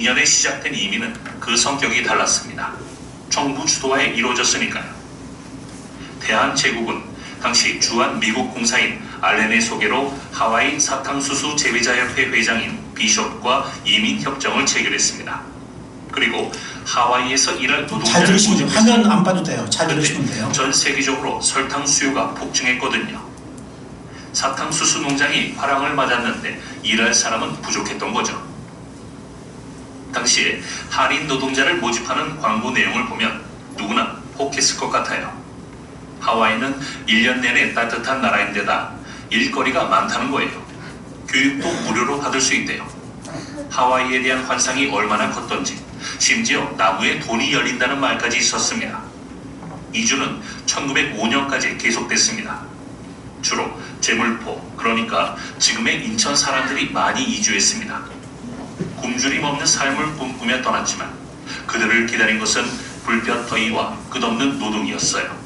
2002년에 시작된 이민은 그 성격이 달랐습니다. 정부 주도하에 이루어졌으니까요. 대한제국은 당시 주한 미국 공사인 알렌의 소개로 하와이 사탕수수 재배자협회 회장인 비숍과 이민협정을 체결했습니다. 그리고 하와이에서 일할 잘 노동자를 들으시면 돼요. 모집했습니다. 화면 안 봐도 돼요. 잘 들으시면 돼요. 전 세계적으로 설탕 수요가 폭증했거든요. 사탕수수 농장이 화랑을 맞았는데 일할 사람은 부족했던 거죠. 당시에 한인 노동자를 모집하는 광고 내용을 보면 누구나 혹했을 것 같아요. 하와이는 1년 내내 따뜻한 나라인데다 일거리가 많다는 거예요. 교육도 무료로 받을 수 있대요. 하와이에 대한 환상이 얼마나 컸던지 심지어 나무에 돈이 열린다는 말까지 있었습니다. 이주는 1905년까지 계속됐습니다. 주로 제물포, 그러니까 지금의 인천 사람들이 많이 이주했습니다. 굶주림 없는 삶을 꿈꾸며 떠났지만 그들을 기다린 것은 불볕 더위와 끝없는 노동이었어요.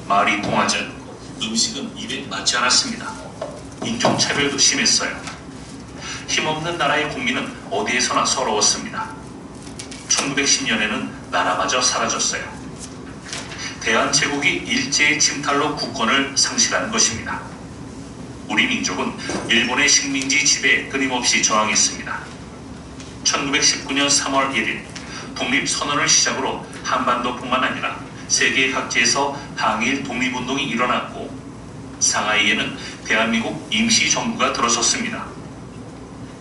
말이 통하지 않고 음식은 입에 맞지 않았습니다. 인종차별도 심했어요. 힘없는 나라의 국민은 어디에서나 서러웠습니다. 1910년에는 나라마저 사라졌어요. 대한제국이 일제의 침탈로 국권을 상실한 것입니다. 우리 민족은 일본의 식민지 지배에 끊임없이 저항했습니다. 1919년 3월 1일 독립선언을 시작으로 한반도뿐만 아니라 세계 각지에서 항일 독립운동이 일어났고 상하이에는 대한민국 임시정부가 들어섰습니다.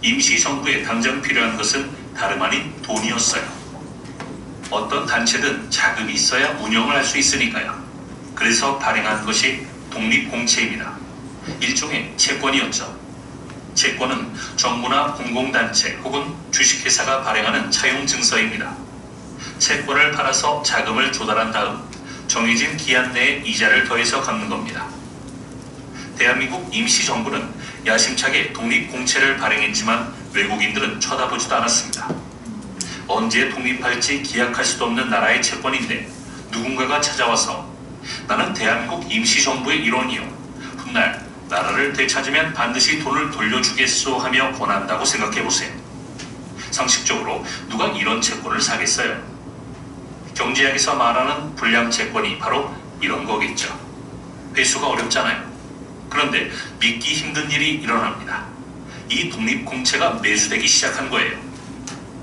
임시정부에 당장 필요한 것은 다름 아닌 돈이었어요. 어떤 단체든 자금이 있어야 운영을 할 수 있으니까요. 그래서 발행한 것이 독립공채입니다. 일종의 채권이었죠. 채권은 정부나 공공단체 혹은 주식회사가 발행하는 차용증서입니다. 채권을 팔아서 자금을 조달한 다음 정해진 기한 내에 이자를 더해서 갚는 겁니다. 대한민국 임시정부는 야심차게 독립공채를 발행했지만 외국인들은 쳐다보지도 않았습니다. 언제 독립할지 기약할 수도 없는 나라의 채권인데 누군가가 찾아와서 나는 대한민국 임시정부의 일원이요. 훗날 나라를 되찾으면 반드시 돈을 돌려주겠소 하며 권한다고 생각해보세요. 상식적으로 누가 이런 채권을 사겠어요? 경제학에서 말하는 불량채권이 바로 이런 거겠죠. 회수가 어렵잖아요. 그런데 믿기 힘든 일이 일어납니다. 이 독립공채가 매수되기 시작한 거예요.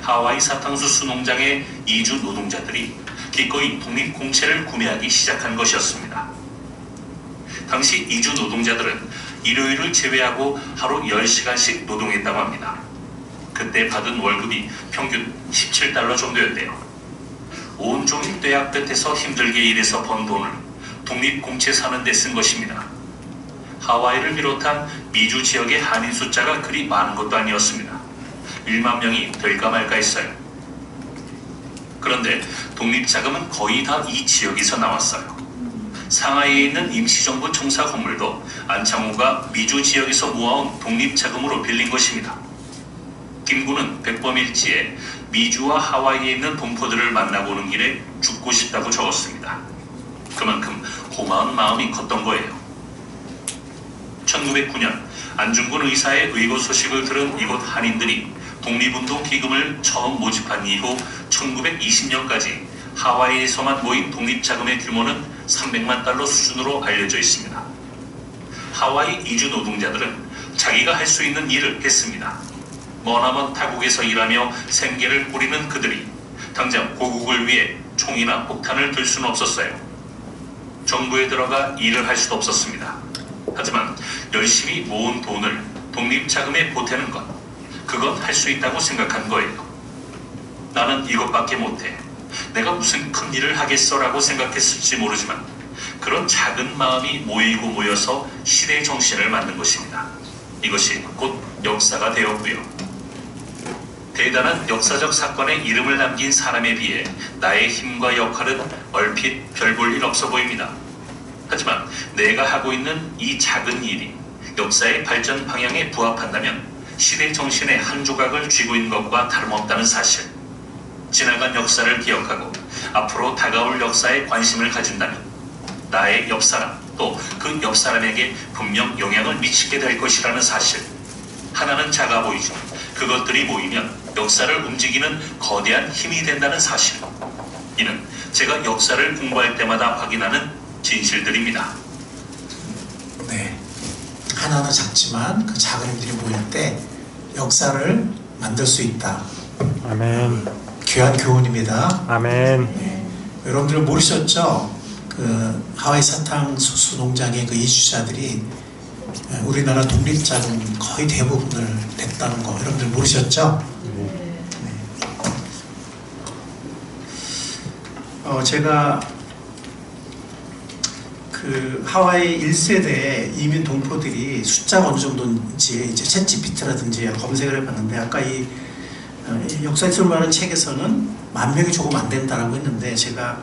하와이 사탕수수 농장의 이주 노동자들이 기꺼이 독립공채를 구매하기 시작한 것이었습니다. 당시 이주 노동자들은 일요일을 제외하고 하루 10시간씩 노동했다고 합니다. 그때 받은 월급이 평균 17달러 정도였대요. 온종일 뙤약 끝에서 힘들게 일해서 번 돈을 독립공채 사는 데 쓴 것입니다. 하와이를 비롯한 미주 지역의 한인 숫자가 그리 많은 것도 아니었습니다. 1만 명이 될까 말까 했어요. 그런데 독립자금은 거의 다 이 지역에서 나왔어요. 상하이에 있는 임시정부 청사 건물도 안창호가 미주 지역에서 모아온 독립자금으로 빌린 것입니다. 김구는 백범일지에 미주와 하와이에 있는 동포들을 만나고 오는 길에 죽고 싶다고 적었습니다. 그만큼 고마운 마음이 컸던 거예요. 1909년 안중근 의사의 의고 소식을 들은 이곳 한인들이 독립운동 기금을 처음 모집한 이후 1920년까지 하와이에서만 모인 독립자금의 규모는 300만 달러 수준으로 알려져 있습니다. 하와이 이주 노동자들은 자기가 할 수 있는 일을 했습니다. 머나먼 타국에서 일하며 생계를 꾸리는 그들이 당장 고국을 위해 총이나 폭탄을 들 수는 없었어요. 정부에 들어가 일을 할 수도 없었습니다. 하지만 열심히 모은 돈을 독립자금에 보태는 것, 그건 할 수 있다고 생각한 거예요. 나는 이것밖에 못해. 내가 무슨 큰 일을 하겠어라고 생각했을지 모르지만 그런 작은 마음이 모이고 모여서 시대 정신을 만든 것입니다. 이것이 곧 역사가 되었고요. 대단한 역사적 사건에 이름을 남긴 사람에 비해 나의 힘과 역할은 얼핏 별 볼 일 없어 보입니다. 하지만 내가 하고 있는 이 작은 일이 역사의 발전 방향에 부합한다면 시대 정신의 한 조각을 쥐고 있는 것과 다름없다는 사실. 지나간 역사를 기억하고 앞으로 다가올 역사에 관심을 가진다면 나의 옆사람 또 그 옆사람에게 분명 영향을 미치게 될 것이라는 사실. 하나는 작아 보이지만 그것들이 모이면 역사를 움직이는 거대한 힘이 된다는 사실. 이는 제가 역사를 공부할 때마다 확인하는 진실들입니다. 네, 하나는 작지만 그 작은 힘들이 모일 때 역사를 만들 수 있다. 아멘. 귀한 교훈입니다. 아멘. 네, 여러분들 모르셨죠? 그 하와이 사탕수수 농장의 그 이주자들이 우리나라 독립자금 거의 대부분을 냈다는 거 여러분들 모르셨죠? 네. 제가 그 하와이 1세대 이민 동포들이 숫자가 어느 정도인지 이제 챗GPT라든지 검색을 해봤는데 아까 이 역사에 출발하는 책에서는 10,000명이 조금 안 된다라고 했는데 제가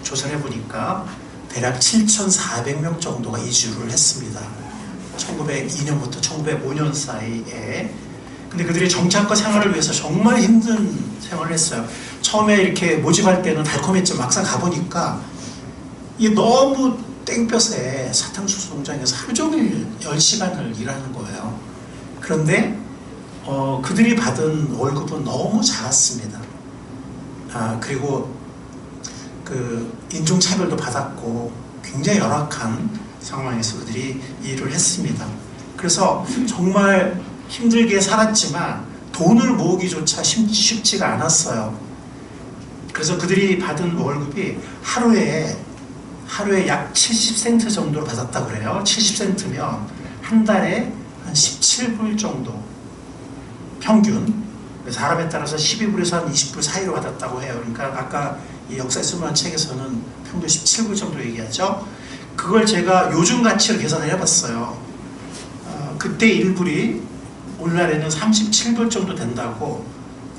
조사를 해보니까 대략 7,400명 정도가 이주를 했습니다. 1902년부터 1905년 사이에. 근데 그들이 정착과 생활을 위해서 정말 힘든 생활을 했어요. 처음에 이렇게 모집할 때는 달콤했지만 막상 가보니까 이게 너무 땡볕에 사탕수수 농장에서 하루 종일 10시간을 일하는 거예요. 그런데 그들이 받은 월급은 너무 작았습니다. 그리고 그 인종차별도 받았고 굉장히 열악한 상황에서 그들이 일을 했습니다. 그래서 정말 힘들게 살았지만 돈을 모으기조차 쉽지가 않았어요. 그래서 그들이 받은 월급이 하루에 약 70센트 정도로 받았다고 그래요. 70센트면 한 달에 한 17불 정도 평균. 사람에 따라서 12불에서 한 20불 사이로 받았다고 해요. 그러니까 아까 이 역사에 쓰는 책에서는 평균 17불 정도 얘기하죠. 그걸 제가 요즘 가치로 계산을 해봤어요. 그때 1불이 오늘날에는 37불 정도 된다고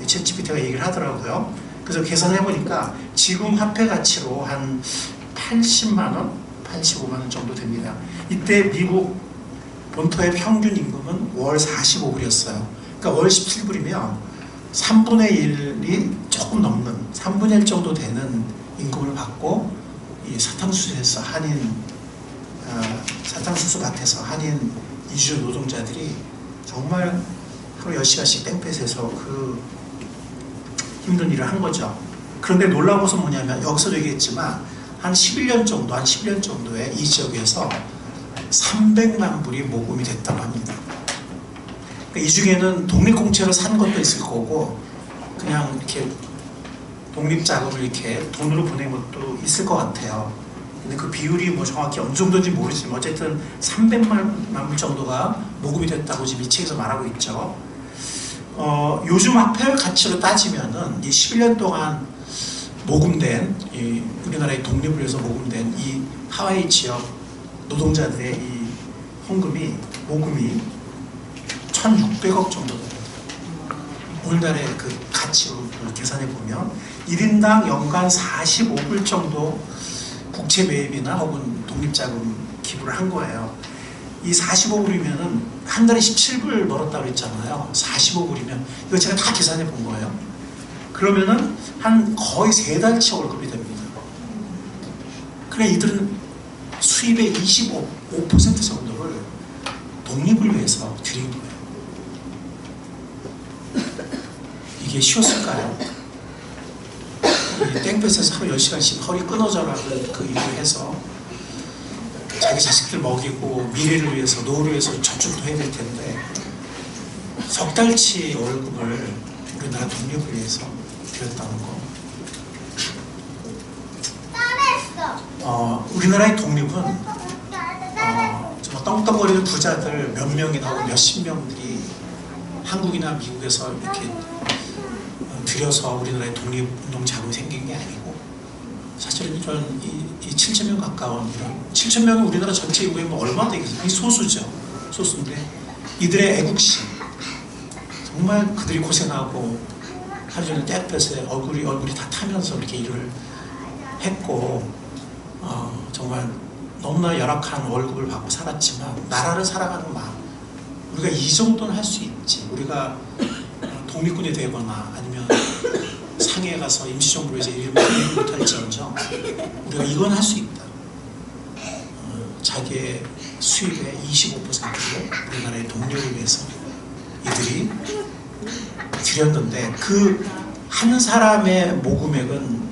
챗GPT가 얘기를 하더라고요. 그래서 계산해보니까 지금 화폐 가치로 한 80만원, 85만원 정도 됩니다. 이때 미국 본토의 평균 임금은 월 45불이었어요. 그러니까 월 17불이면 3분의 1이 조금 넘는 3분의 1 정도 되는 임금을 받고 이 사탕수수에서 사탕수수 밭에서 한인 이주 노동자들이 정말 하루 10시간씩 땡볕에서 그 힘든 일을 한 거죠. 그런데 놀라운 것은 뭐냐면 여기서도 얘기했지만 한 11년 정도에 이 지역에서 300만 불이 모금이 됐다고 합니다. 그러니까 이 중에는 독립공채로 산 것도 있을 거고 그냥 이렇게 독립자금을 이렇게 돈으로 보낸 것도 있을 것 같아요. 근데 그 비율이 뭐 정확히 어느 정도인지 모르지만 어쨌든 300만 불 정도가 모금이 됐다고 지금 이 책에서 말하고 있죠. 요즘 화폐 가치로 따지면은 이 11년 동안 모금된 이 우리나라의 독립을 위해서 모금된 이 하와이 지역 노동자들의 이 모금이 1,600억 정도 됩니다. 오늘날의 그 가치로 계산해 보면 1인당 연간 45불 정도 국채 매입이나 혹은 독립자금 기부를 한 거예요. 이 45불이면은 한 달에 17불 벌었다고 그랬잖아요. 45불이면 이거 제가 다 계산해 본 거예요. 그러면은 한 거의 3달치 월급이 됩니다. 그래 이들은 수입의 25% 정도를 독립을 위해서 드린 거예요. 이게 쉬웠을까요? 이 땡볕에서 하루 10시간씩 허리 끊어져라 그 일을 해서 자기 자식들 먹이고 미래를 위해서 노후를 위해서 저축도 해야 될 텐데 석 달치 월급을 우리나라 독립을 위해서 드렸다는 거. 우리나라의 독립은 정말 떵떵거리는 부자들 몇 명이나 하고 몇십 명들이 한국이나 미국에서 이렇게 들여서 우리나라의 독립운동 자금이 생긴 게 아니고 사실은 저는 이 7,000명 가까운 이런 7,000명은 우리나라 전체 인구의 뭐 얼마 되겠어요? 이 소수죠. 소수인데 이들의 애국심 정말 그들이 고생하고 하루 종일 땡볕에 얼굴이 다 타면서 이렇게 일을 했고 정말 너무나 열악한 월급을 받고 살았지만 나라를 살아가는 마음 우리가 이 정도는 할 수 있지. 우리가 독립군이 되거나 아니면 상해에 가서 임시정부에서 일을 못할지언정 우리가 이건 할 수 있다. 자기의 수입의 25%를 우리나라의 독립을 위해서 이들이 드렸는데 그 한 사람의 모금액은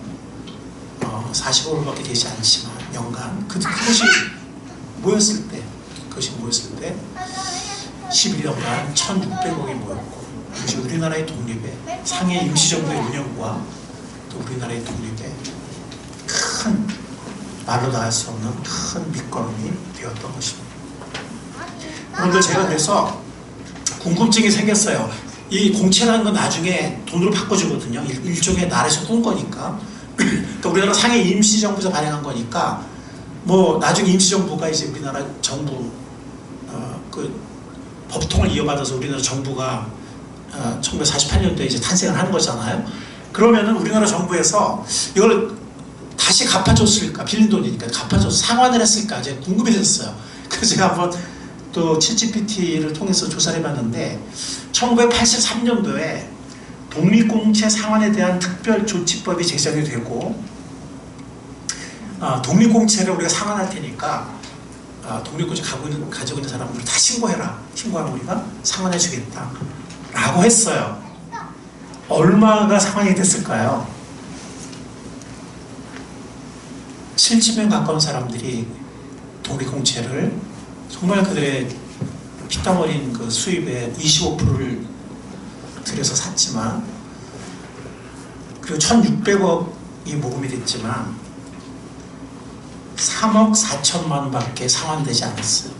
40억밖에 되지 않지만 연간 그것이 모였을 때 11년간 1,600억이 모였고 그것이 우리나라의 독립에 상해 임시정부의 운영과 또 우리나라의 독립에 큰 말로 다 할 수 없는 큰 밑거름이 되었던 것입니다. 그런데 제가 그래서 궁금증이 생겼어요. 이 공채라는 건 나중에 돈으로 바꿔주거든요. 일종의 나라에서 꾼 거니까. 그러니까 우리나라 상해 임시정부에서 발행한 거니까 뭐 나중에 임시정부가 이제 우리나라 정부 그 법통을 이어받아서 우리나라 정부가 1948년도에 이제 탄생을 하는 거잖아요. 그러면은 우리나라 정부에서 이걸 다시 갚아줬을까? 빌린 돈이니까 갚아줘서 상환을 했을까? 제가 궁금해졌어요. 그래서 제가 한번 또 챗GPT를 통해서 조사를 해봤는데 1983년도에 독립공채 상환에 대한 특별조치법이 제정이 되고 독립공채를 우리가 상환할 테니까 독립공채 가지고 있는 사람들을 다 신고해라. 신고하면 우리가 상환해 주겠다 라고 했어요. 얼마가 상환이 됐을까요? 70명 가까운 사람들이 독립공채를 정말 그들의 피땀 흘린 그 수입의 25%를 들여서 샀지만 그리고 1,600억이 모금이 됐지만 3억 4천만 원밖에 상환되지 않았어요.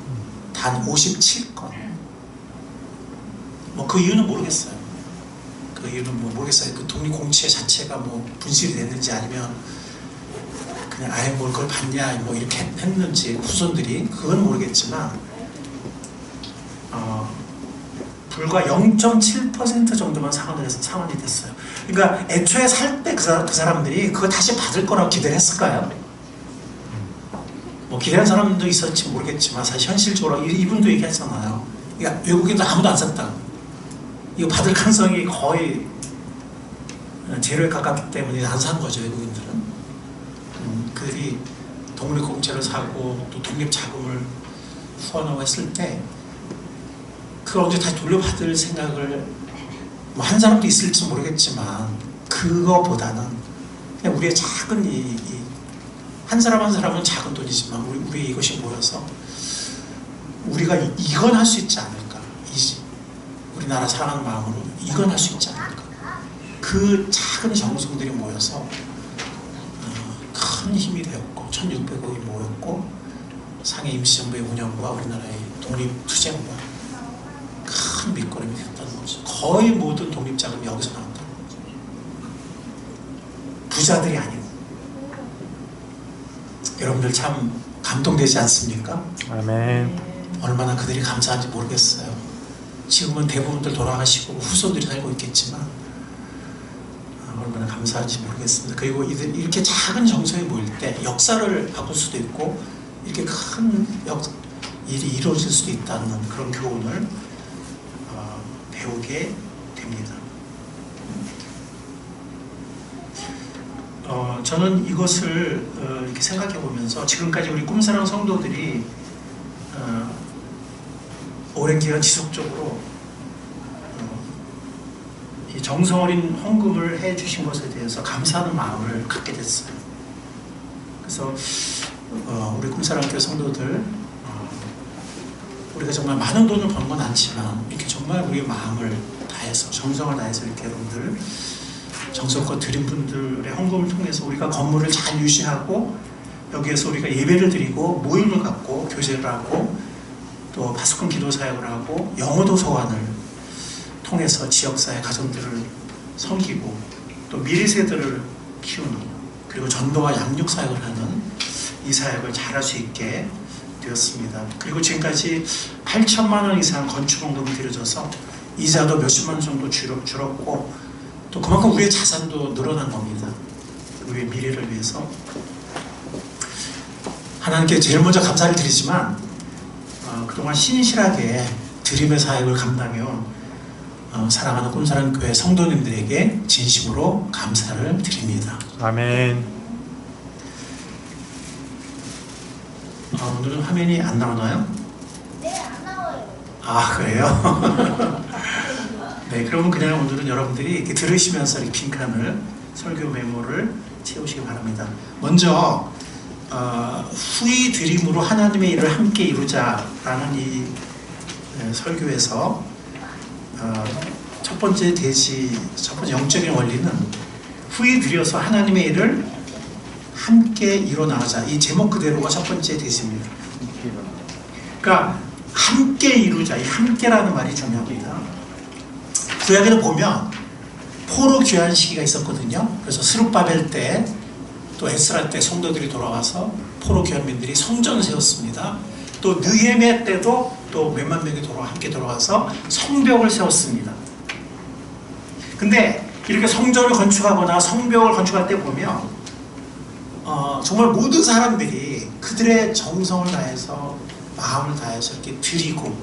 단 57건. 뭐 그 이유는 모르겠어요. 그 이유는 뭐 모르겠어요. 그 독립공채 자체가 뭐 분실이 됐는지 아니면 그냥 아예 뭘 그걸 받냐 뭐 이렇게 했는지 후손들이 그건 모르겠지만 불과 0.7% 정도만 상환이 됐어요. 그러니까 애초에 살 때 그 사람들이 그거 다시 받을 거라고 기대를 했을까요? 뭐 기대한 사람도 있었지 모르겠지만 사실 현실적으로 이분도 얘기했잖아요. 그러니까 외국인들 아무도 안 샀다고. 이거 받을 가능성이 거의 제로에 가깝기 때문에 안 산 거죠, 외국인들은. 그들이 독립공채를 사고 또 독립자금을 후원하고 했을 때 그걸 언제 다시 돌려받을 생각을 뭐 한 사람도 있을지 모르겠지만 그거보다는 그냥 우리의 작은 한 사람 한 사람은 작은 돈이지만 우리 이것이 모여서 우리가 이건 할 수 있지 않을까. 우리나라 사랑하는 마음으로 이건 할 수 있지 않을까. 그 작은 정성들이 모여서 큰 힘이 되었고 1,600억이 모였고 상해 임시정부의 운영과 우리나라의 독립투쟁과 큰 밑거름이 되었다는 거죠. 거의 모든 독립자금이 여기서 나왔다는 거죠. 부자들이 아니고. 여러분들 참 감동되지 않습니까? 아멘. 얼마나 그들이 감사한지 모르겠어요. 지금은 대부분들 돌아가시고 후손들이 살고 있겠지만 얼마나 감사한지 모르겠습니다. 그리고 이렇게 작은 정성이 모일 때 역사를 바꿀 수도 있고 이렇게 큰 일이 이루어질 수도 있다는 그런 교훈을 배우게 됩니다. 저는 이것을 이렇게 생각해 보면서 지금까지 우리 꿈사랑 성도들이 오랜 기간 지속적으로 이 정성 어린 헌금을 해 주신 것에 대해서 감사하는 마음을 갖게 됐어요. 그래서 우리 꿈사랑교회 성도들 우리가 정말 많은 돈을 버는 건 않지만 이렇게 정말 우리의 마음을 다해서 정성을 다해서 이렇게 여러분들 정성껏 드린 분들의 헌금을 통해서 우리가 건물을 잘 유지하고 여기에서 우리가 예배를 드리고 모임을 갖고 교제를 하고 또 파수꾼 기도 사역을 하고 영어 도서관을 통해서 지역사회 가정들을 섬기고 또 미래 세대를 키우는 그리고 전도와 양육 사역을 하는 이 사역을 잘할 수 있게 되었습니다. 그리고 지금까지 8천만 원 이상 건축헌금이 들여져서 이자도 몇십만 원 정도 줄었고 또 그만큼 우리의 자산도 늘어난 겁니다. 우리의 미래를 위해서 하나님께 제일 먼저 감사를 드리지만 그동안 신실하게 드림의 사역을 감당해온 사랑하는 꿈사랑교회 성도님들에게 진심으로 감사를 드립니다. 아멘. 오늘은 화면이 안 나오나요? 네, 안 나와요. 아, 그래요? 네, 그러면 그냥 오늘은 여러분들이 이렇게 들으시면서 이 빈칸을 설교 메모를 채우시기 바랍니다. 먼저 후이 드림으로 하나님의 일을 함께 이루자라는 이 설교에서 첫 번째 영적인 원리는 후이 들여서 하나님의 일을 함께 이뤄나가자. 이 제목 그대로가 첫 번째 대시입니다. 그러니까 함께 이루자. 이 함께라는 말이 중요합니다. 구약에는 보면 포로 귀환 시기가 있었거든요. 그래서 스룹바벨 때 또 에스라 때 성도들이 돌아와서 포로 귀환민들이 성전 세웠습니다. 또 느헤미야 때도 또 몇만 명이 함께 돌아와서 성벽을 세웠습니다. 근데 이렇게 성전을 건축하거나 성벽을 건축할 때 보면 정말 모든 사람들이 그들의 정성을 다해서 마음을 다해서 이렇게 드리고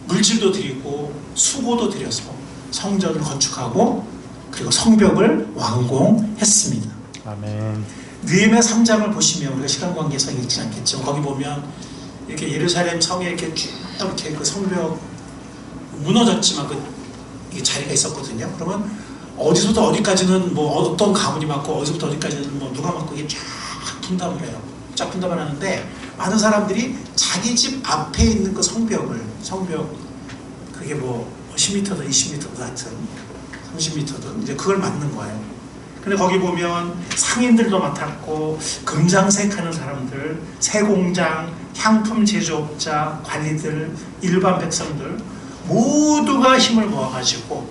물질도 드리고 수고도 들여서 성전을 건축하고 그리고 성벽을 완공했습니다. 아멘. 느헤미야 3장을 보시면 우리가 시간 관계상 읽지 않겠죠. 거기 보면 이렇게 예루살렘 성에 이렇게 쭉 이렇게 그 성벽 무너졌지만 그 자리가 있었거든요. 그러면 어디서부터 어디까지는 뭐 어떤 가문이 맞고 어디서부터 어디까지는 뭐 누가 맞고 이게 쫙 분담을 해요. 쫙 분담을 하는데 많은 사람들이 자기 집 앞에 있는 그 성벽 그게 뭐 10m든 20m든 하여튼 30m든 이제 그걸 맞는 거예요. 근데 거기 보면 상인들도 맡았고 금장색 하는 사람들, 세공장, 향품 제조업자, 관리들, 일반 백성들 모두가 힘을 모아가지고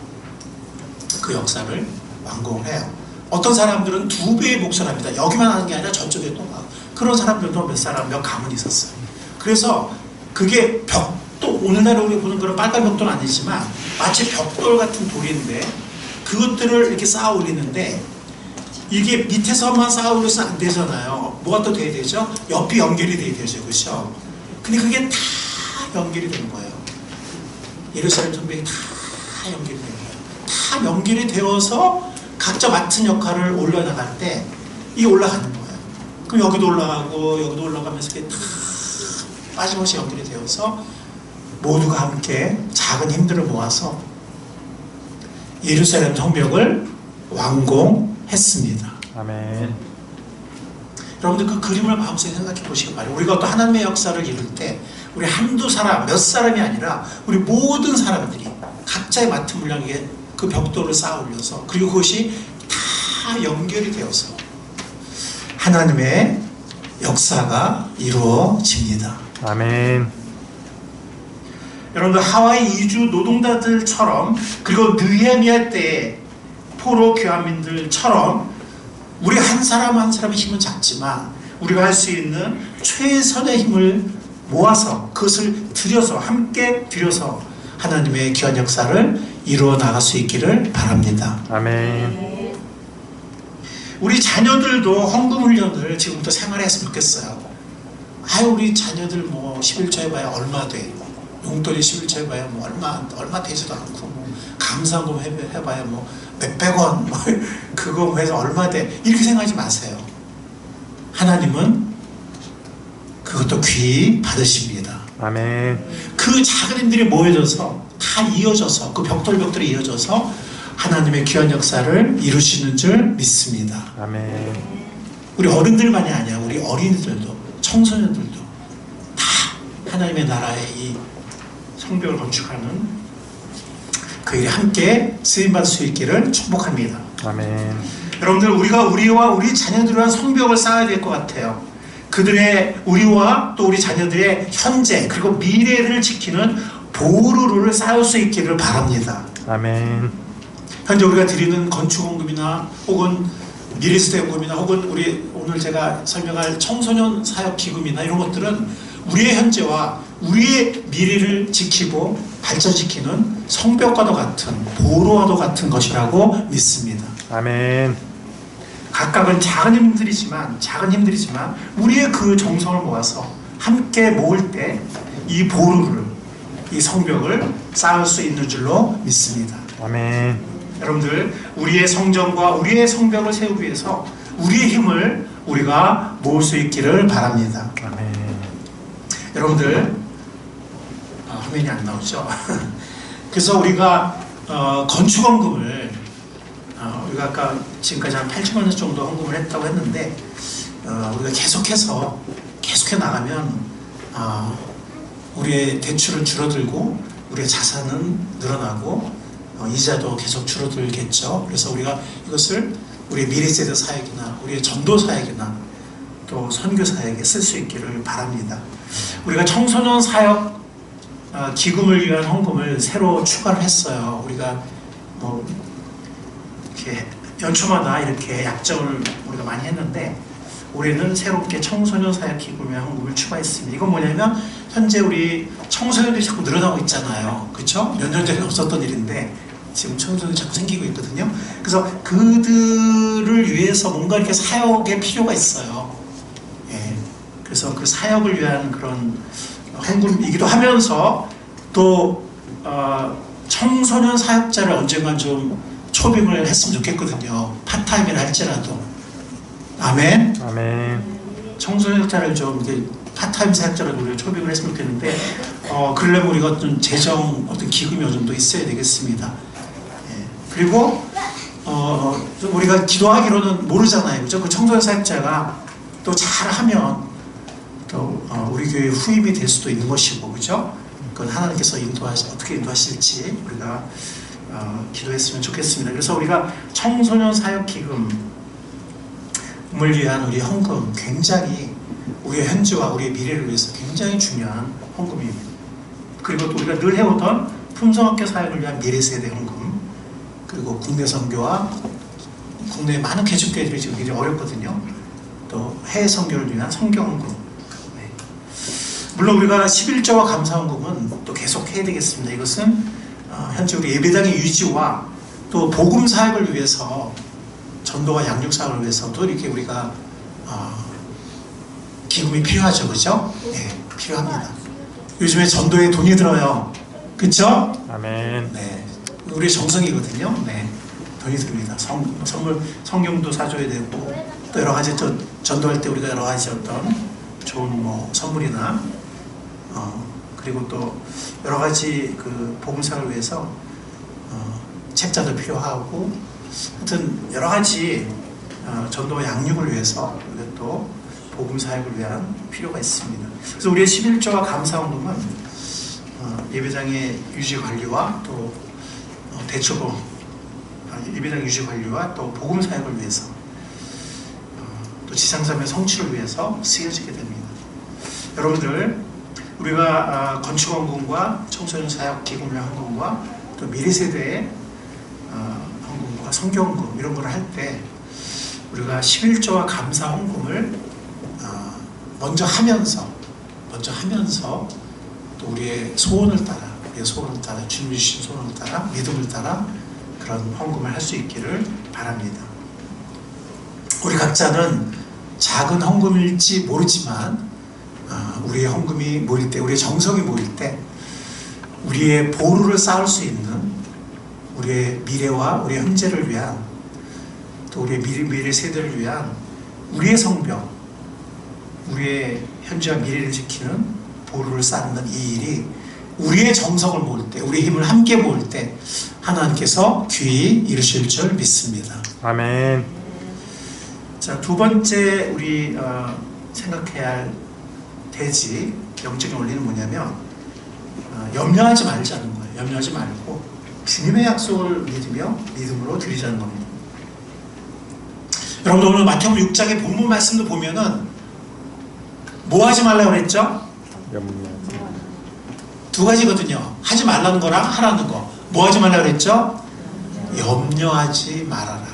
그 역사를 완공해요. 어떤 사람들은 2배의 몫을 합니다. 여기만 하는 게 아니라 저쪽에 또 그런 사람들도 몇 가문이 있었어요. 그래서 그게 벽도 오늘날 우리 보는 그런 빨간 벽돌은 아니지만 마치 벽돌 같은 돌인데 그것들을 이렇게 쌓아 올리는데 이게 밑에서만 쌓아 올려서는 안 되잖아요. 뭐가 또 돼야 되죠? 옆이 연결이 돼야 되죠. 그렇죠? 근데 그게 다 연결이 된 거예요. 예루살렘 성벽이 다 연결이 된 거예요. 다 연결이 되어서 각자 맡은 역할을 올려나갈 때 이게 올라가는 거예요. 그럼 여기도 올라가고 여기도 올라가면서 이게 다 빠짐없이 연결이 되어서 모두가 함께 작은 힘들을 모아서 예루살렘 성벽을 완공했습니다. 아멘. 여러분들 그 그림을 마음속에 생각해 보시기 바랍니다. 우리가 또 하나님의 역사를 이룰 때 우리 한두 사람, 몇 사람이 아니라 우리 모든 사람들이 각자의 맡은 분량에 그 벽돌을 쌓아 올려서 그리고 그것이 다 연결이 되어서 하나님의 역사가 이루어집니다. 아멘. 여러분들 하와이 이주 노동자들처럼 그리고 느헤미야 때 포로 귀환민들처럼 우리 한 사람 한 사람의 힘은 작지만 우리가 할 수 있는 최선의 힘을 모아서 그것을 들여서 함께 들여서 하나님의 귀한 역사를 이루어 나갈 수 있기를 바랍니다. 아멘. 우리 자녀들도 헌금 훈련을 지금부터 생활했으면 좋겠어요. 우리 자녀들 뭐 11조 해봐야 얼마 돼? 용돈이 11조 해봐야 뭐 얼마 되지도 않고 뭐 감사금 해봐야 뭐 몇백 원 뭐 그거 해서 얼마 돼? 이렇게 생각하지 마세요. 하나님은 그것도 귀히 받으십니다. 아멘. 그 작은 힘들이 모여져서 다 이어져서 그 벽돌이 이어져서 하나님의 귀한 역사를 이루시는 줄 믿습니다. 아멘. 우리 어른들만이 아니야. 우리 어린이들도 청소년들도 다 하나님의 나라의 이 성벽을 건축하는 그 일에 함께 쓰임받을 수 있기를 축복합니다. 아멘. 여러분들 우리와 우리 자녀들을 위한 성벽을 쌓아야 될 것 같아요. 우리와 또 우리 자녀들의 현재 그리고 미래를 지키는 보루를 쌓을 수 있기를 바랍니다. 아멘. 현재 우리가 드리는 건축원금이나 혹은 미래세대연금이나 혹은 오늘 제가 설명할 청소년 사역기금이나 이런 것들은 우리의 현재와 우리의 미래를 지키고 발전시키는 성벽과도 같은 보루와도 같은 것이라고 믿습니다. 아멘. 각각은 작은 힘들이지만 우리의 그 정성을 모아서 함께 모을 때 이 보루를 이 성벽을 쌓을 수 있는 줄로 믿습니다. 아멘. 여러분들 우리의 성전과 우리의 성벽을 세우기 위해서 우리의 힘을 우리가 모을 수 있기를 바랍니다. 아멘. 여러분들 화면이 안 나오죠? 그래서 우리가 건축원금을 우리가 아까 지금까지 한 8천만 원 정도 헌금을 했다고 했는데 우리가 계속해 나가면 우리의 대출은 줄어들고 우리의 자산은 늘어나고 이자도 계속 줄어들겠죠. 그래서 우리가 이것을 우리의 미래세대 사역이나 우리의 전도 사역이나 또 선교 사역에 쓸 수 있기를 바랍니다. 우리가 청소년 사역 기금을 위한 헌금을 새로 추가를 했어요. 우리가 뭐 이렇게 연초마다 이렇게 약정을 우리가 많이 했는데 올해는 새롭게 청소년 사역 기금에 헌금을 추가했습니다. 이건 뭐냐면 현재 우리 청소년들이 자꾸 늘어나고 있잖아요. 그렇죠? 몇 년 전에 없었던 일인데 지금 청소년들이 자꾸 생기고 있거든요. 그래서 그들을 위해서 뭔가 이렇게 사역의 필요가 있어요. 예. 그래서 그 사역을 위한 그런 헌금이기도 하면서 또 청소년 사역자를 언젠간 좀 초빙을 했으면 좋겠거든요. 파타임이라 할지라도. 아멘. 아멘. 청소년 사역자를 좀 이제 파타임 사역자라도 우리가 초빙을 했으면 좋겠는데 그러려면 우리가 어떤 재정 어떤 기금이 어느 정도 있어야 되겠습니다. 예. 그리고 우리가 기도하기로는 모르잖아요. 그죠? 그 청소년 사역자가 또 잘하면 또 우리 교회 후임이 될 수도 있는 것이고, 그죠? 그건 하나님께서 어떻게 인도하실지 우리가 기도했으면 좋겠습니다. 그래서 우리가 청소년 사역 기금을 위한 우리 헌금 굉장히 우리의 현재와 우리의 미래를 위해서 굉장히 중요한 헌금입니다. 그리고 또 우리가 늘 해오던 품성학교 사역을 위한 미래세대 헌금, 그리고 국내 선교와 국내 많은 개척교회들이 지금 굉장히 어렵거든요. 또 해외 선교를 위한 선교헌금. 네. 물론 우리가 11조와 감사헌금은 또 계속 해야 되겠습니다. 이것은 현재 우리 예배당의 유지와 또 복음 사역을 위해서 전도와 양육 사역을 위해서도 이렇게 우리가 기금이 필요하죠, 그렇죠? 네, 필요합니다. 요즘에 전도에 돈이 들어요, 그렇죠? 아멘. 네, 우리 정성이거든요. 네, 돈이 듭니다. 선물 성경도 사줘야 되고 또 여러 가지 전도할 때 우리가 여러 가지 어떤 좋은 뭐 선물이나 그리고 또 여러 가지 그 복음 사역을 위해서 책자도 필요하고 하여튼 여러 가지 전도와 양육을 위해서 우리가 또 복음 사역을 위한 필요가 있습니다. 그래서 우리의 11조와 감사헌금은 예배당의 유지 관리와 또 대처금 예배당 유지 관리와 또 복음 사역을 위해서 또 지상사의 성취를 위해서 쓰여지게 됩니다. 여러분들 우리가 건축헌금과 청소년 사역 기금의 헌금과 또 미래세대의 헌금과 선교헌금 이런 걸 할 때 우리가 11조와 감사 헌금을 먼저 하면서 또 우리의 소원을 따라 주님 주신 소원을 따라 믿음을 따라 그런 헌금을 할 수 있기를 바랍니다. 우리 각자는 작은 헌금일지 모르지만 우리의 헌금이 모일 때, 우리의 정성이 모일 때 우리의 보루를 쌓을 수 있는 우리의 미래와 우리의 현재를 위한 또 우리의 미래 세대를 위한 우리의 성벽, 우리의 현재와 미래를 지키는 보루를 쌓는 이 일이 우리의 정성을 모을 때, 우리의 힘을 함께 모을 때 하나님께서 귀히 이루실 줄 믿습니다. 아멘. 자, 두 번째 우리 생각해야 할 대지, 영적인 원리는 뭐냐면 염려하지 말자는 거예요. 염려하지 말고 주님의 약속을 믿음으로 드리자는 겁니다. 여러분 오늘 마태복음 6장의 본문 말씀도 보면은 뭐 하지 말라고 그랬죠? 두 가지거든요. 하지 말라는 거랑 하라는 거. 뭐 하지 말라고 그랬죠? 염려하지 말아라.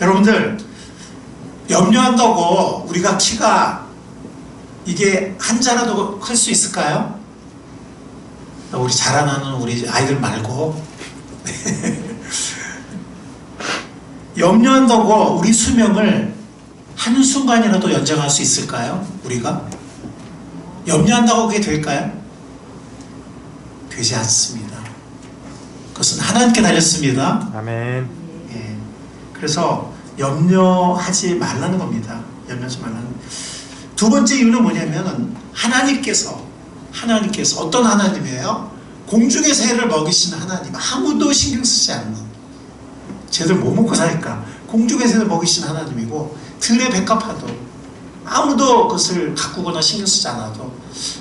여러분들 염려한다고 우리가 키가 이게 한 자라도 클 수 있을까요? 우리 자라나는 우리 아이들 말고 염려한다고 우리 수명을 한순간이라도 연장할 수 있을까요? 우리가? 염려한다고 그게 될까요? 되지 않습니다. 그것은 하나님께 달렸습니다. 아멘. 예. 그래서 염려하지 말라는 겁니다. 염려하지 말라는. 두 번째 이유는 뭐냐면 하나님께서 하나님께서 어떤 하나님이에요? 공중의 새를 먹이시는 하나님, 아무도 신경 쓰지 않는, 쟤들 뭐 먹고 살까? 공중의 새를 먹이시는 하나님이고, 들의 백합화도 아무도 그것을 가꾸거나 신경 쓰지 않아도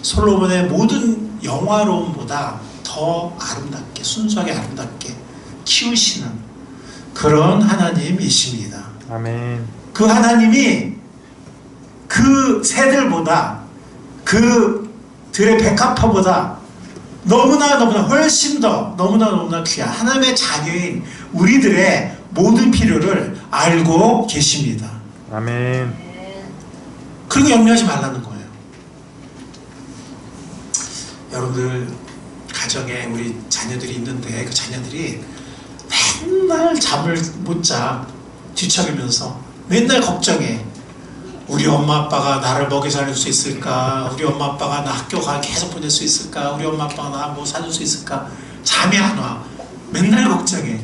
솔로몬의 모든 영화로움보다 더 아름답게, 순수하게 아름답게 키우시는 그런 하나님이십니다. 아멘. 그 하나님이 그 새들보다, 그 들의 백합화보다 너무나 훨씬 더 너무나 귀한 하나님의 자녀인 우리들의 모든 필요를 알고 계십니다. 아멘. 그리고 염려하지 말라는 거예요. 여러분들 가정에 우리 자녀들이 있는데 그 자녀들이 맨날 잠을 못 자, 뒤척이면서 맨날 걱정해. 우리 엄마 아빠가 나를 먹여 살릴 수 있을까? 우리 엄마 아빠가 나 학교 계속 보낼 수 있을까? 우리 엄마 아빠가 나 뭐 사줄 수 있을까? 잠이 안 와. 맨날 걱정해.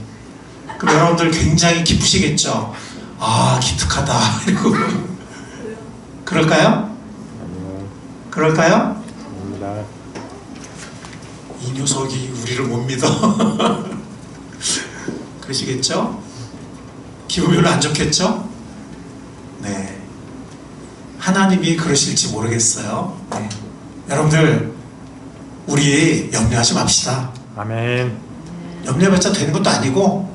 그럼 여러분들 굉장히 기쁘시겠죠? 아, 기특하다. 이러고. 그럴까요? 그럴까요? 아닙니다. 이 녀석이 우리를 못 믿어. 그러시겠죠? 기분 별로 안 좋겠죠? 네. 하나님이 그러실지 모르겠어요. 네. 여러분들, 우리 염려하지 맙시다. 아멘. 염려해봤자 되는 것도 아니고,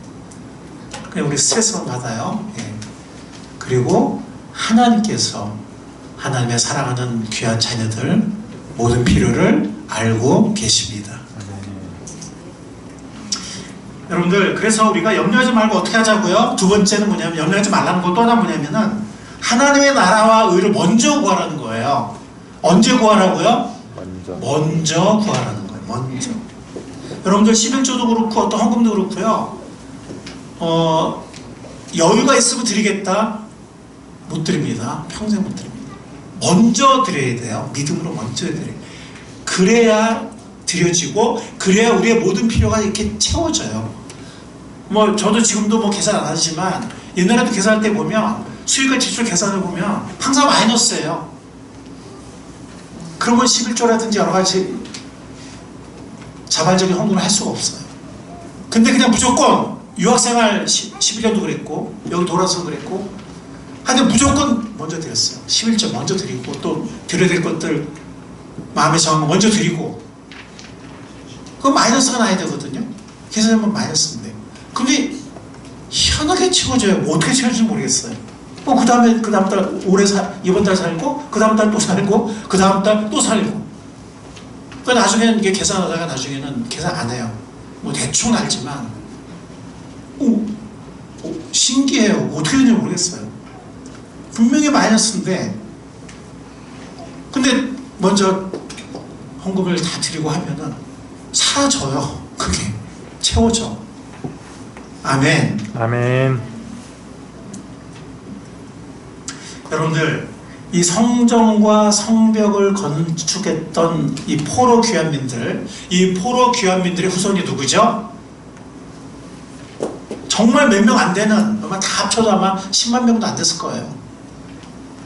그냥 우리 스트레스만 받아요. 예. 그리고 하나님께서 하나님의 사랑하는 귀한 자녀들 모든 필요를 알고 계십니다. 여러분들, 그래서 우리가 염려하지 말고 어떻게 하자고요? 두 번째는 뭐냐면, 염려하지 말라는 거 또 하나 뭐냐면은 하나님의 나라와 의를 먼저 구하라는 거예요. 언제 구하라고요? 먼저 구하라는 거예요. 먼저. 여러분들 11조도 그렇고 어떤 헌금도 그렇고요. 여유가 있으면 드리겠다? 못 드립니다. 평생 못 드립니다. 먼저 드려야 돼요. 믿음으로 먼저 드려야 돼요. 그래야 드려지고, 그래야 우리의 모든 필요가 이렇게 채워져요. 뭐 저도 지금도 뭐 계산 안 하지만 옛날에도 계산할 때 보면 수익과 지출 계산을 보면 항상 마이너스예요. 그러면 11조라든지 여러 가지 자발적인 헌금을 할 수가 없어요. 근데 그냥 무조건 유학생활 11년도 그랬고, 여기 돌아서 그랬고, 하여튼 무조건 먼저 드렸어요. 11조 먼저 드리고, 또 드려야 될 것들 마음에 정한 거 먼저 드리고, 그건 마이너스가 나야 되거든요. 계산하면 마이너스인데. 근데 희한하게 채워져요. 뭐 어떻게 채워질지 모르겠어요. 그 다음에 그 다음 달 이번 달 살고, 그 다음 달 또 살고, 그 다음 달 또 살고. 그러니까 나중에는 이게 계산하다가 나중에는 계산 안 해요. 뭐 대충 알지만, 신기해요. 어떻게 되는지 모르겠어요. 분명히 마이너스인데, 근데 먼저 헌금을 다 드리고 하면은 사라져요. 그게 채워져. 아멘. 아멘. 여러분들, 이 성전과 성벽을 건축했던 이 포로 귀환민들, 이 포로 귀환민들의 후손이 누구죠? 정말 몇 명 안 되는, 아마 다 합쳐도 아마 10만 명도 안 됐을 거예요.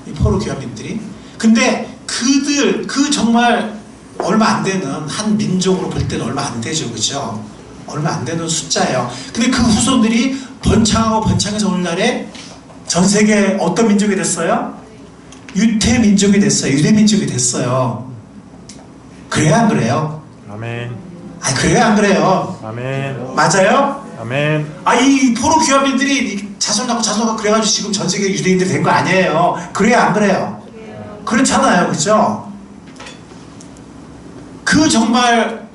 이 포로 귀환민들이. 근데 그 정말 얼마 안 되는, 한 민족으로 볼 때는 얼마 안 되죠. 그죠? 얼마 안 되는 숫자예요. 근데 그 후손들이 번창하고 번창해서 오늘날에 전 세계 어떤 민족이 됐어요? 유태 민족이 됐어요. 유대 민족이 됐어요. 그래요, 안 그래요? 아멘. 그래요, 안 그래요? 아멘. 맞아요? 아멘. 이 포로 귀환민들이 자손 낳고 그래가지고 지금 전 세계 유대인들 된 거 아니에요. 그래요, 안 그래요? 그렇잖아요. 그죠? 그 정말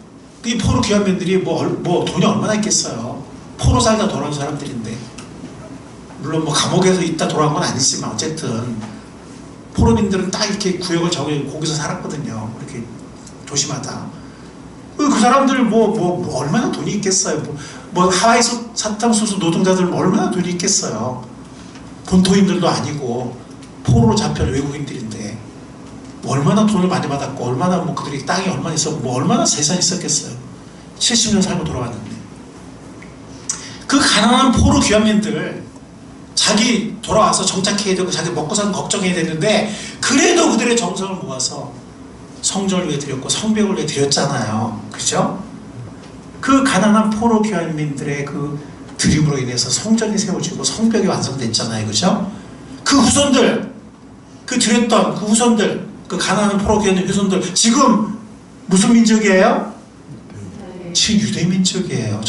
이 포로 귀환민들이 뭐 돈이 얼마나 있겠어요. 포로 살다 돌아온 사람들인데, 물론 뭐 감옥에서 있다 돌아온 건 아니지만 어쨌든 포로민들은 딱 이렇게 구역을 정해 거기서 살았거든요. 이렇게 도시마다. 그 사람들 뭐 얼마나 돈이 있겠어요. 뭐 하와이 사탕수수 노동자들 얼마나 돈이 있겠어요. 본토인들도 아니고 포로로 잡혀온 외국인들인데 얼마나 돈을 많이 받았고, 얼마나 뭐 그들이 땅이 얼마나 있었고, 뭐 얼마나 재산이 있었겠어요. 70년 살고 돌아왔는데. 그 가난한 포로 귀환민들, 자기 돌아와서 정착해야 되고 자기 먹고 사는 걱정해야 되는데, 그래도 그들의 정성을 모아서 성전을 위해 드렸고 성벽을 위해 드렸잖아요. 그죠? 그 가난한 포로 교환민들의 그 드림으로 인해서 성전이 세워지고 성벽이 완성됐잖아요. 그죠? 그 후손들, 그 드렸던 그 후손들, 그 가난한 포로 교환민 후손들 지금 무슨 민족이에요? 지금 유대 민족이에요.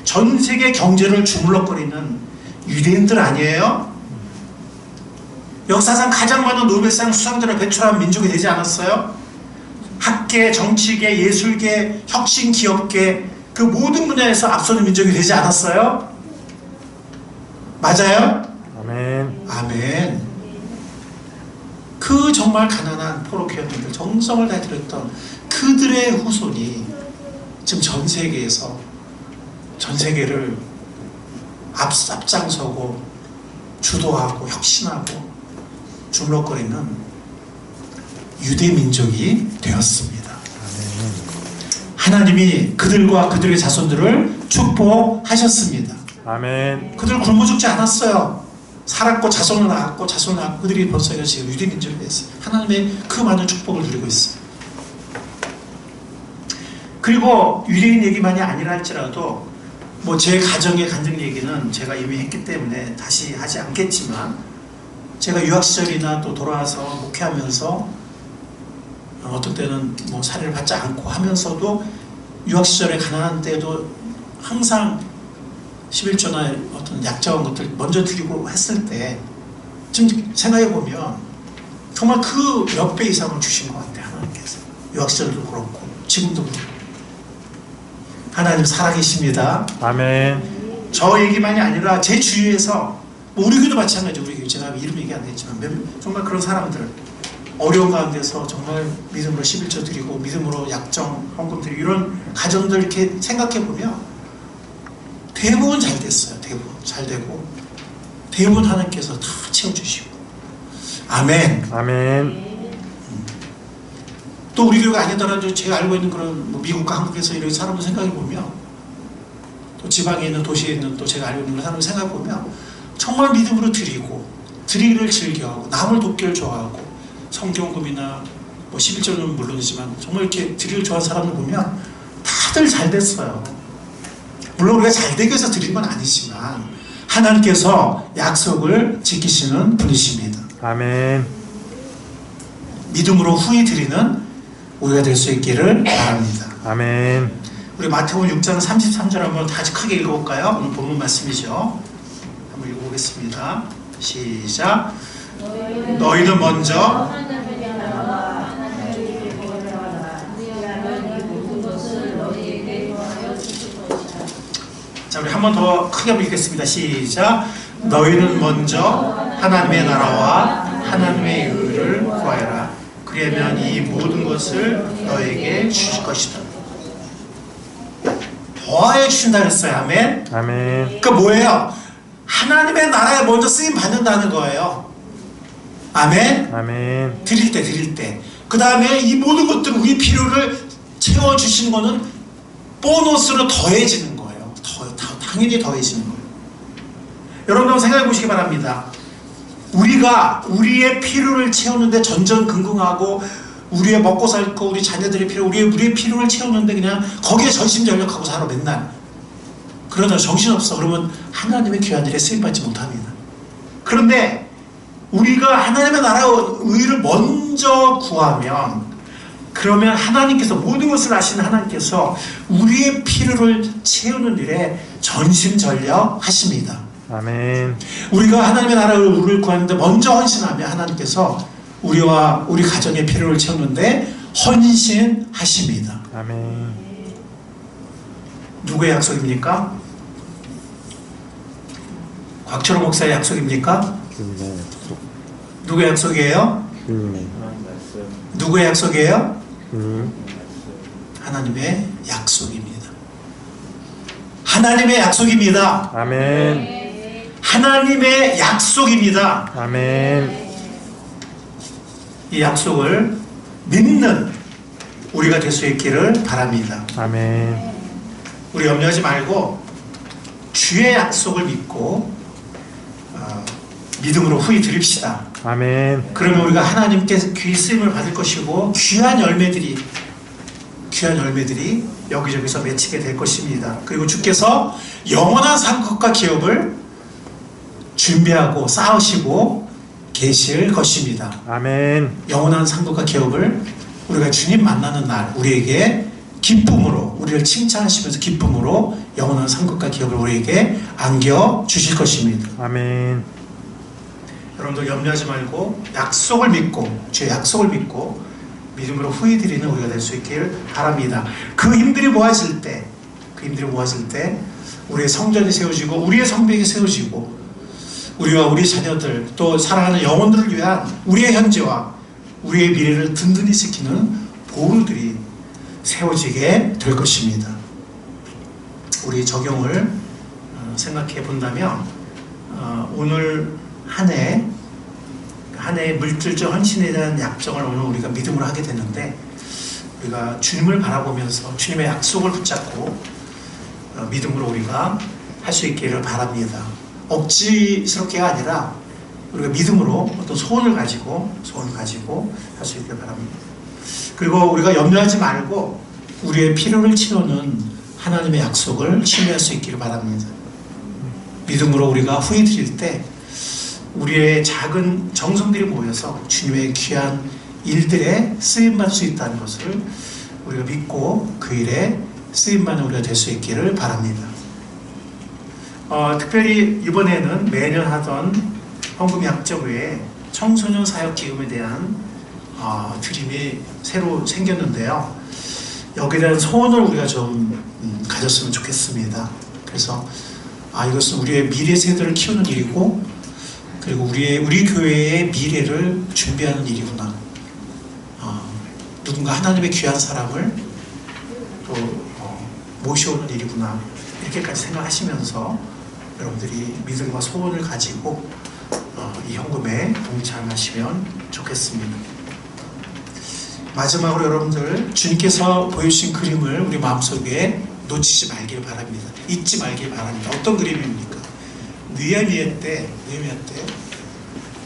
전 세계 경제를 주물럭거리는 유대인들 아니에요? 역사상 가장 많은 노벨상 수상자를 배출한 민족이 되지 않았어요? 학계, 정치계, 예술계, 혁신, 기업계 그 모든 분야에서 앞서는 민족이 되지 않았어요? 맞아요? 아멘. 아멘. 그 정말 가난한 포로케어민들 정성을 다드렸던 그들의 후손이 지금 전 세계에서 전 세계를 앞장서고 주도하고 혁신하고 주물럭거리는 유대 민족이 되었습니다. 하나님이 그들과 그들의 자손들을 축복하셨습니다. 아멘. 그들 굶어 죽지 않았어요. 살았고 자손을 낳았고 그들이 벌써 지금 유대 민족이 됐어요. 하나님의 그 많은 축복을 누리고 있어요. 그리고 유대인 얘기만이 아니라 할지라도 뭐 제 가정의 간증 얘기는 제가 이미 했기 때문에 다시 하지 않겠지만 제가 유학 시절이나 또 돌아와서 목회하면서 어떤 때는 뭐 살해를 받지 않고 하면서도 유학 시절에 가난한 때도 항상 11조나 어떤 약자원 것들 먼저 드리고 했을 때 지금 생각해 보면 정말 그 몇 배 이상을 주신 것 같아요. 하나님께서 유학 시절도 그렇고 지금도 그렇고 하나님 살아계십니다. 아멘. 저 얘기만이 아니라 제 주위에서 뭐 우리 교도 마찬가지죠. 우리 교 제가 이름 얘기 안 했지만 정말 그런 사람들 어려운 가운데서 정말 믿음으로 11조 드리고 믿음으로 약정 헌금 드리고 이런 가정들 이렇게 생각해 보면 대부분 잘 됐어요. 대부분 잘 되고 대부분 하나님께서 다 채워주시고 아멘. 아멘. 또 우리 교회가 아니더라도 제가 알고 있는 그런 뭐 미국과 한국에서 이런 사람들 생각해 보면 또 지방에 있는 도시에 있는 또 제가 알고 있는 그런 사람들 생각해 보면 정말 믿음으로 드리고 드리기를 즐겨하고 남을 돕기를 좋아하고 성경금이나 뭐 11조는 물론이지만 정말 이렇게 드리기를 좋아하는 사람들 보면 다들 잘 됐어요. 물론 우리가 잘 되기 위해서 드린 건 아니지만 하나님께서 약속을 지키시는 분이십니다. 아멘. 믿음으로 후히 드리는 우리가 될 수 있기를 바랍니다. 아멘. 우리 마태복음 6장 33절 한번 다시 크게 읽어볼까요? 오늘 본문 말씀이죠. 한번 읽어보겠습니다. 시작. 너희는 먼저 자, 우리 한 번 더 크게 읽겠습니다. 시작. 너희는 먼저 하나님의 나라와 하나님의 의를 구하여라. 그러면 이 모든 것을 너에게 주실 것이다. 더하여 주신다 그랬어요. 아멘. 아멘. 그러니까 뭐예요? 하나님의 나라에 먼저 쓰임 받는다는 거예요. 아멘. 아멘. 드릴 때. 그 다음에 이 모든 것들 우리 필요를 채워주시는 거는 보너스로 더해지는 거예요. 당연히 더해지는 거예요. 여러분 한번 생각해 보시기 바랍니다. 우리가 우리의 필요를 채우는데 전전긍긍하고 우리의 먹고 살 거, 우리 자녀들의 필요, 우리의 필요를 채우는데 그냥 거기에 전심전력하고 살아 맨날. 그러다 정신없어. 그러면 하나님의 귀한 일에 쓰임받지 못합니다. 그런데 우리가 하나님의 나라의 의를 먼저 구하면 그러면 하나님께서 모든 것을 아시는 하나님께서 우리의 필요를 채우는 일에 전심전력 하십니다. 아멘. 우리가 하나님의 나라의 의를 구하는데 먼저 헌신하면 하나님께서 우리와 우리 가정의 필요를 채우는데 헌신하십니다. 아멘. 누구의 약속입니까? 곽철호 목사의 약속입니까? 주님의 약속. 누구의 약속이에요? 주님의. 누구의 약속이에요? 주님. 하나님의 약속입니다. 하나님의 약속입니다. 아멘. 하나님의 약속입니다. 아멘. 이 약속을 믿는 우리가 될 수 있기를 바랍니다. 아멘. 우리 염려하지 말고 주의 약속을 믿고 믿음으로 후히 드립시다. 아멘. 그러면 우리가 하나님께 귀 쓰임을 받을 것이고 귀한 열매들이 여기저기서 맺히게 될 것입니다. 그리고 주께서 영원한 상급과 기업을 준비하고 쌓으시고 계실 것입니다. 아멘. 영원한 상급과 기업을 우리가 주님 만나는 날 우리에게 기쁨으로, 우리를 칭찬하시면서 기쁨으로 영원한 상급과 기업을 우리에게 안겨 주실 것입니다. 아멘. 여러분들 염려하지 말고 약속을 믿고, 주의 약속을 믿고 믿음으로 후회드리는 우리가 될 수 있길 바랍니다. 그 힘들이 모아질 때 우리의 성전이 세워지고 우리의 성벽이 세워지고 우리와 우리 자녀들 또 사랑하는 영혼들을 위한 우리의 현재와 우리의 미래를 든든히 지키는 보루들이 세워지게 될 것입니다. 우리 적용을 생각해 본다면 오늘 한 해의 물질적 헌신에 대한 약정을 오늘 우리가 믿음으로 하게 되는데 우리가 주님을 바라보면서 주님의 약속을 붙잡고 믿음으로 우리가 할 수 있기를 바랍니다. 억지스럽게가 아니라 우리가 믿음으로 어떤 소원을 가지고 할 수 있기를 바랍니다. 그리고 우리가 염려하지 말고 우리의 필요를 채우는 하나님의 약속을 신뢰할 수 있기를 바랍니다. 믿음으로 우리가 후회 드릴 때 우리의 작은 정성들이 모여서 주님의 귀한 일들에 쓰임받을 수 있다는 것을 우리가 믿고 그 일에 쓰임받는 우리가 될 수 있기를 바랍니다. 특별히 이번에는 매년 하던 헌금 약정 외에 청소년 사역 기금에 대한 드림이 새로 생겼는데요. 여기에 대한 소원을 우리가 좀 가졌으면 좋겠습니다. 그래서 이것은 우리의 미래 세대를 키우는 일이고 그리고 우리 교회의 미래를 준비하는 일이구나. 누군가 하나님의 귀한 사람을 또 모셔오는 일이구나. 이렇게까지 생각하시면서 여러분들이 믿음과 소원을 가지고 이 헌금에 동참하시면 좋겠습니다. 마지막으로 여러분들 주님께서 보여주신 그림을 우리 마음속에 놓치지 말길 바랍니다. 잊지 말길 바랍니다. 어떤 그림입니까? 느헤미야 때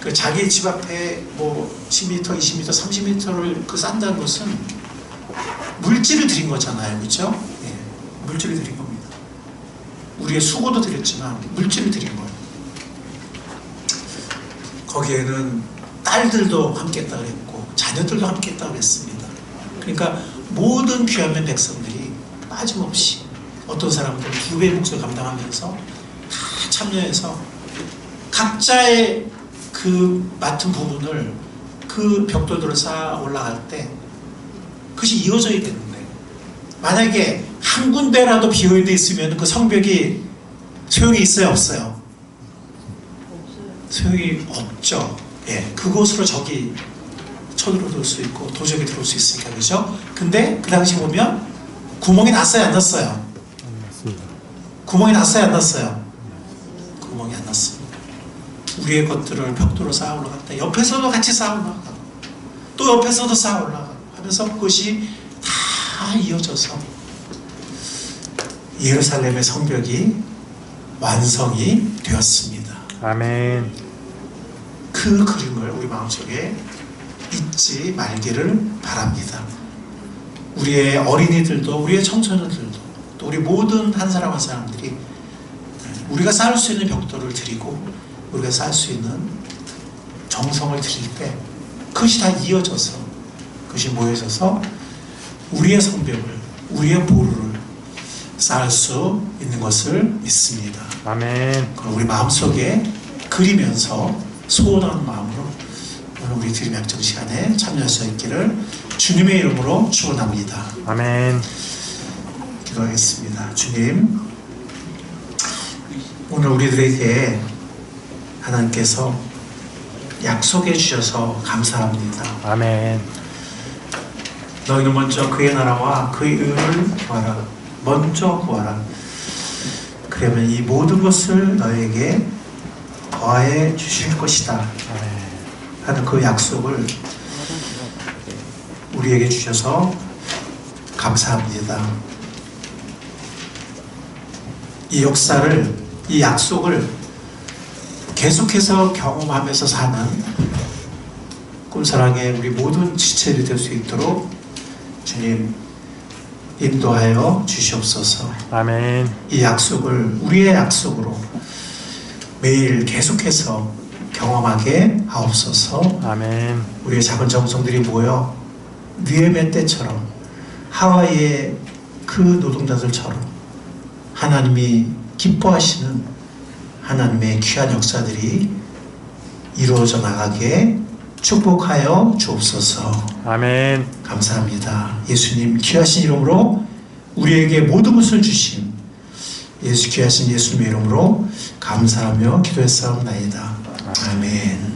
그 자기 집 앞에 뭐 10m, 20m, 30m를 싼다는 것은 물질을 드린 거잖아요. 그렇죠? 예, 물질을 드린 겁니다. 우리의 수고도 드렸지만 물질을 드린 거예요. 거기에는 딸들도 함께 했다고 그랬고 자녀들도 함께 했다고 그랬습니다. 그러니까 모든 귀한 백성들이 빠짐없이 어떤 사람들은 2배의 몫을 감당하면서 다 참여해서 각자의 그 맡은 부분을 그 벽돌들을 쌓아 올라갈 때 그것이 이어져야 되는데 만약에 한 군데라도 비어있는 데 있으면 그 성벽이 소용이 있어요? 없어요? 소용이 없죠. 예, 그곳으로 적이 쳐들어올 수 있고 도적이 들어올 수 있으니까. 그죠? 근데 그 당시 보면 구멍이 났어요? 안 났어요? 구멍이 났어요? 안 났어요? 구멍이 안 났습니다. 우리의 것들을 벽돌로 쌓아 올라갔다. 옆에서도 같이 쌓아 올라가고 또 옆에서도 쌓아 올라가고 하면서 그것이 다 이어져서 예루살렘의 성벽이 완성이 되었습니다. 아멘. 그 그림을 우리 마음속에 잊지 말기를 바랍니다. 우리의 어린이들도 우리의 청소년들도 또 우리 모든 한 사람 한 사람들이 우리가 쌓을 수 있는 벽돌을 드리고 우리가 쌓을 수 있는 정성을 드릴 때 그것이 다 이어져서 그것이 모여져서 우리의 성벽을 우리의 보루를 쌓을 수 있는 것을 믿습니다. 아멘. 그럼 우리 마음속에 그리면서 소원하는 마음으로 오늘 우리 드림 약정 시간에 참여할 수 있기를 주님의 이름으로 축원합니다. 아멘. 기도하겠습니다. 주님, 오늘 우리들에게 하나님께서 약속해 주셔서 감사합니다. 아멘. 너희는 먼저 그의 나라와 그의 의를 구하라. 먼저 구하라. 그러면 이 모든 것을 너에게 더해 주실 것이다 하는 그 약속을 우리에게 주셔서 감사합니다. 이 역사를, 이 약속을 계속해서 경험하면서 사는 꿈사랑의 우리 모든 지체들이 될 수 있도록 주님 인도하여 주시옵소서. 아멘. 이 약속을 우리의 약속으로 매일 계속해서 경험하게 하옵소서. 아멘. 우리의 작은 정성들이 모여 느헤미야 때처럼 하와이의 그 노동자들처럼 하나님이 기뻐하시는 하나님의 귀한 역사들이 이루어져 나가게 축복하여 주옵소서. 아멘. 감사합니다. 예수님 귀하신 이름으로 우리에게 모든 것을 주신 예수 귀하신 예수님의 이름으로 감사하며 기도했사옵나이다. 아멘.